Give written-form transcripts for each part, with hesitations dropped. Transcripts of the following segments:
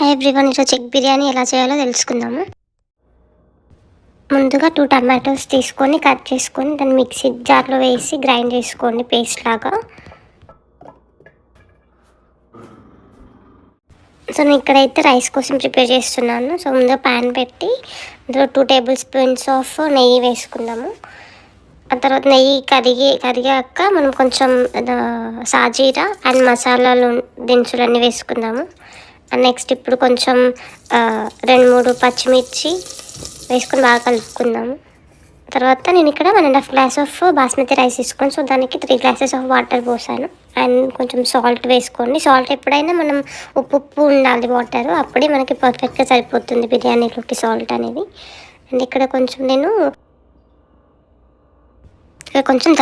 Hi everyone, ఈరోజు egg biryani ఎలా చేయాలో తెలుసుకుందాము. ముందుగా 2 టమాటోస్ తీసుకొని కట్ చేసుకొని దాన్ని మిక్సీ జార్లో వేసి గ్రైండ్ చేసుకోండి పేస్ట్ లాగా. సో నేను ఇక్కడైతే రైస్ కోసం ప్రిపేర్ చేస్తున్నాను. సో ముందుగా ప్యాన్ పెట్టి అందులో 2 టేబుల్ స్పూన్స్ ఆఫ్ నెయ్యి వేసుకుందాము. ఆ తర్వాత నెయ్యి కరిగాక మనం కొంచెం సాజీరా అండ్ మసాలాలు దినుసులన్నీ వేసుకుందాము. నెక్స్ట్ ఇప్పుడు కొంచెం 2-3 పచ్చిమిర్చి వేసుకొని బాగా కలుపుకుందాము. తర్వాత నేను ఇక్కడ 1.5 గ్లాస్ ఆఫ్ బాస్మతి రైస్ తీసుకొని, సో దానికి 3 గ్లాసెస్ ఆఫ్ వాటర్ పోసాను. అండ్ కొంచెం సాల్ట్ వేసుకోండి. సాల్ట్ ఎప్పుడైనా మనం ఉప్పు ఉండాలి వాటర్, అప్పుడే మనకి పర్ఫెక్ట్గా సరిపోతుంది బిర్యానీలోకి సాల్ట్ అనేది. అండ్ ఇక్కడ కొంచెం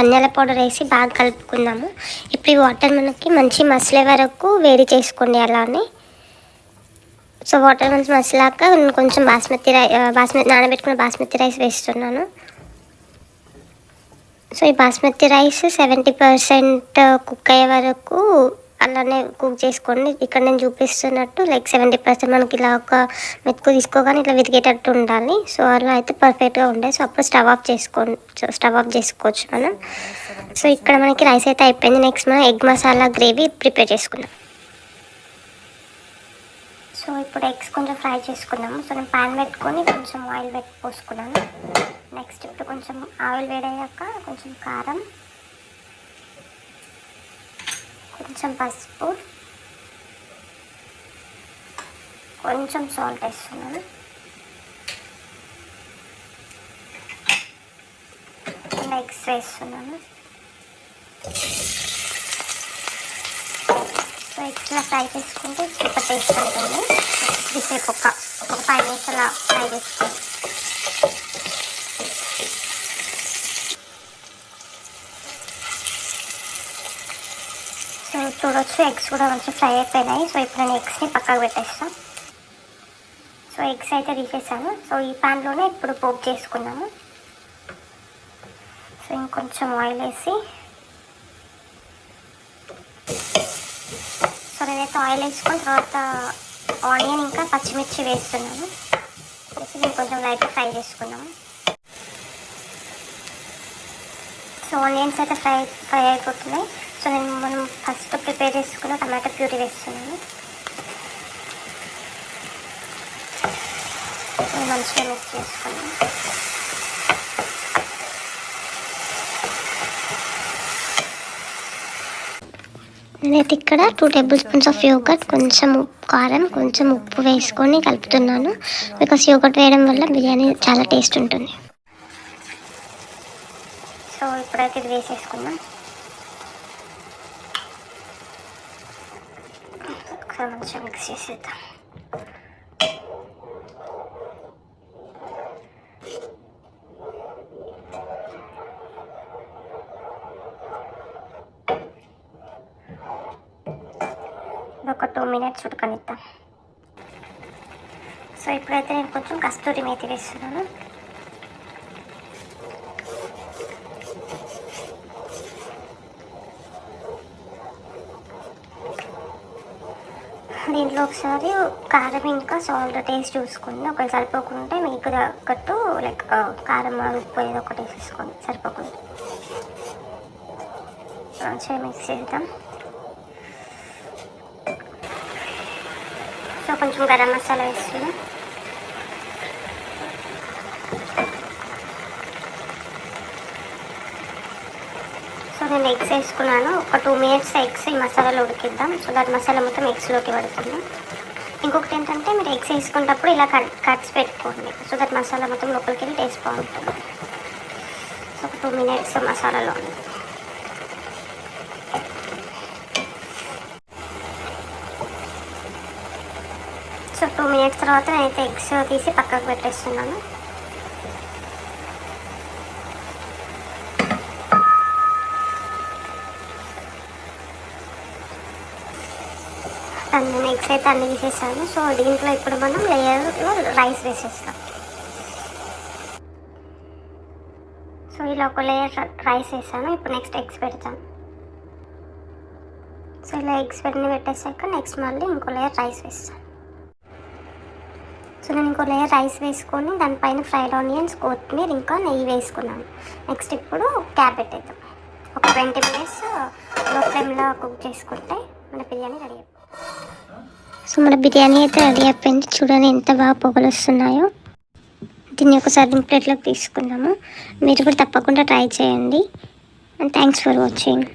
ధనియాల పౌడర్ వేసి బాగా కలుపుకుందాము. ఇప్పుడు ఈ వాటర్ మనకి మంచి మసలే వరకు వేడి చేసుకోండి అలానే. సో వాటర్ మంచి మసలాక కొంచెం బాస్మతి నానబెట్టుకున్న బాస్మతి రైస్ వేస్తున్నాను. సో ఈ బాస్మతి రైస్ 70% కుక్ అయ్యే వరకు అలానే కుక్ చేసుకోండి. ఇక్కడ నేను చూపిస్తున్నట్టు 70% మనకి ఇలా ఒక మెతుకు తీసుకోగానే ఇట్లా విరిగేటట్టు ఉండాలి. సో అలా అయితే పర్ఫెక్ట్గా ఉండాలి. సో అప్పుడు స్టవ్ ఆఫ్ చేసుకోవచ్చు మనం. సో ఇక్కడ మనకి రైస్ అయితే అయిపోయింది. నెక్స్ట్ మనం ఎగ్ మసాలా గ్రేవీ ప్రిపేర్ చేసుకుందాం. సో ఇప్పుడు ఎగ్స్ కొంచెం ఫ్రై చేసుకున్నాము. సో నేను ప్యాన్ పెట్టుకొని కొంచెం ఆయిల్ పోసుకున్నాను. నెక్స్ట్ ఇప్పుడు కొంచెం ఆయిల్ వేడయ్యాక కొంచెం కారం, కొంచెం పసుపు, కొంచెం సాల్ట్ వేస్తున్నాను. ఎగ్స్ వేస్తున్నాను. సో ఎగ్స్లా ఫ్రై చేసుకుంటే సూపర్ టేస్ట్ ఉంటుంది. కొద్దిసేపు ఒక 5 minutes అలా ఫ్రై చేసుకోండి. సో చూడొచ్చు ఎగ్స్ కూడా మంచిగా ఫ్రై అయిపోయినాయి. సో ఇప్పుడు నేను ఎగ్స్ని పక్కకు పెట్టేస్తాను. సో ఎగ్స్ అయితే తీసేసాను. సో ఈ ప్యాన్లోనే ఇప్పుడు పోపు చేసుకున్నాము. సో ఇంకొంచెం ఆయిల్ వేసి, సో నేనైతే ఆయిల్ వేసుకున్న తర్వాత ఆనియన్ ఇంకా పచ్చిమిర్చి వేస్తున్నాను. వేసి నేను కొంచెం లైట్గా ఫ్రై చేసుకున్నాము. సో ఆనియన్స్ అయితే ఫ్రై అయిపోతున్నాయి. సో మనం ఫస్ట్ ప్రిపేర్ చేసుకున్న టమాటో ప్యూరీ వేస్తున్నాను. మంచిగా మిక్స్ చేసుకున్నాను. నేనైతే ఇక్కడ 2 టేబుల్ స్పూన్స్ ఆఫ్ యోగర్ట్, కొంచెం కారం, కొంచెం ఉప్పు వేసుకొని కలుపుతున్నాను. బికాస్ యోగర్ట్ వేయడం వల్ల బిర్యానీ చాలా టేస్ట్ ఉంటుంది. సో ఇప్పుడైతే ఇది వేసేసుకుందాం. ఒకసారి మంచిగా మిక్స్ చేసేద్దాం. ఒక 2 minutes ఉడకనిద్దాం. సో ఇప్పుడైతే నేను కొంచెం కస్తూరి మేతి వేస్తున్నాను. దీంట్లో ఒకసారి కారం ఇంకా సాల్ట్ టేస్ట్ చూసుకోండి. ఒకవేళ సరిపోకుంటే మీకు తగ్గట్టు కారం ఉప్పు ఏదో ఒకటి వేసేసుకోండి సరిపోకుండా. మంచిగా మిక్స్ చేద్దాం. సో కొంచెం గరం మసాలా వేస్తున్నాం. సో నేను ఎగ్స్ వేసుకున్నాను. ఒక 2 minutes ఎగ్స్ ఈ మసాలాలో ఉడికిద్దాం. సో దాని మసాలా మొత్తం ఎగ్స్లోకి పడుతుంది. ఇంకొకటి ఏంటంటే మీరు ఎగ్స్ వేసుకునేటప్పుడు ఇలా కట్స్ పెట్టుకోండి. సో దాని మసాలా మొత్తం లోపలికి వెళ్ళి టేస్ట్ బాగుంటుంది. సో ఒక 2 minutes మసాలాలో ఉంది. సో 2 minutes తర్వాత నేనైతే ఎగ్స్ తీసి పక్కకు పెట్టేస్తున్నాను. నేను ఎగ్స్ అయితే అన్ని తీసేసాను. సో దీంట్లో ఇప్పుడు మనం లేయర్లో రైస్ వేసేస్తాం. సో ఇలా ఒక లేయర్ రైస్ వేసాను. ఇప్పుడు నెక్స్ట్ ఎగ్స్ పెడతాను. సో ఇలా ఎగ్స్ పెట్టేసాక నెక్స్ట్ మళ్ళీ ఇంకో లేయర్ రైస్ వేస్తాను. సో నేను ఇంకో లేయర్ రైస్ వేసుకొని దానిపైన ఫ్రైడ్ ఆనియన్స్, కొత్తిమీర, ఇంకా నెయ్యి వేసుకున్నాను. నెక్స్ట్ ఇప్పుడు క్యాప్ పెట్టేద్దాం. ఒక 20 మినిట్స్ లో ఫ్లేమ్లో కుక్ చేసుకుంటే మన బిర్యానీ రెడీ అయిపోతుంది. సో మన బిర్యానీ అయితే రెడీ అయిపోయింది. చూడండి ఎంత బాగా పొగలు వస్తున్నాయో. దీన్ని ఒక సర్వింగ్ ప్లేట్లోకి తీసుకుందాము. మీరు కూడా తప్పకుండా ట్రై చేయండి. And thanks for watching.